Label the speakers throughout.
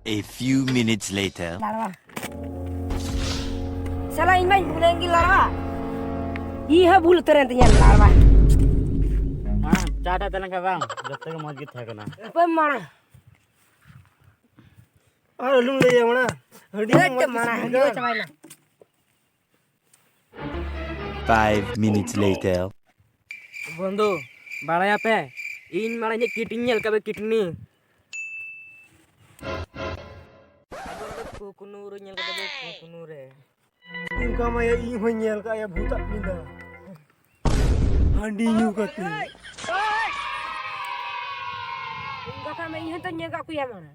Speaker 1: A few minutes later.
Speaker 2: Larva. Salah ini bulan gila larva. Iya bulu terentenya larva.
Speaker 3: हाँ चाटा तेल का बांग जब तक मौज की था करना
Speaker 2: Apa mana?
Speaker 4: अरे लूम ले जाओ ना
Speaker 2: Dia mana? Dia coba ini.
Speaker 1: 5 minutes later.
Speaker 5: बंधु बड़ा यहाँ पे इन मारा ये किडनी कभी किडनी कुकुनूर nyel कभी कुकुनूर है
Speaker 4: इनका मैं ये होन्यल का ये भूता पिंदा हंडी यू करती
Speaker 2: Enggak kami ini tanya enggak aku ya mana?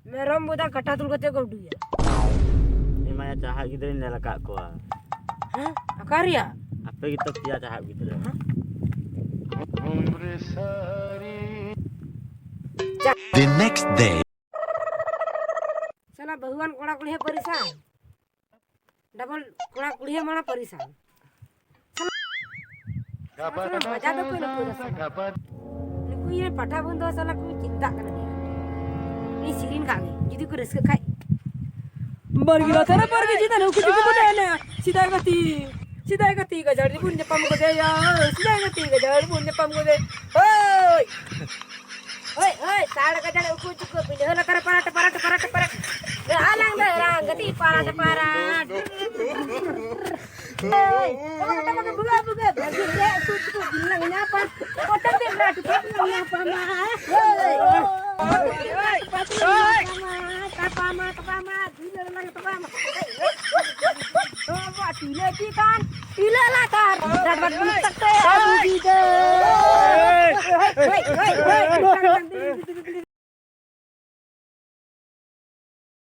Speaker 2: Merom budak kata tul kata kau dia.
Speaker 3: ये मैं चाहा किधर इन लगा को
Speaker 2: Hah? Akarya?
Speaker 3: apa kita dia चाहा किधर
Speaker 1: The next day.
Speaker 2: Salah bahuan kola kuliah perisan. Double kola kuliah mana perisan? Salah baca tu kau nak Niku ini patah pun tu salah ku cinta kan dia. Ini sirin kaki. Jadi ku risk kai.
Speaker 5: बरगिला तेरा बरगी जितना लोग कुछ भी बोले ना सीधा गति का जड़ पुण्य पम को दे यार सीधा गति का जड़ पुण्य पम को दे ओए
Speaker 2: Oi, salah kerja uku cukup. Ini hela kara parat. Alang dah, gati parat. Oi, kamu buka. Bagi dia aku cukup bilang ini apa? Otak dia berat, ini apa mah? Oi, kapama, bila lang kapama. Oh, buat bila kan? Bila lah tar. Dapat butak teh, aku gitu. Hei.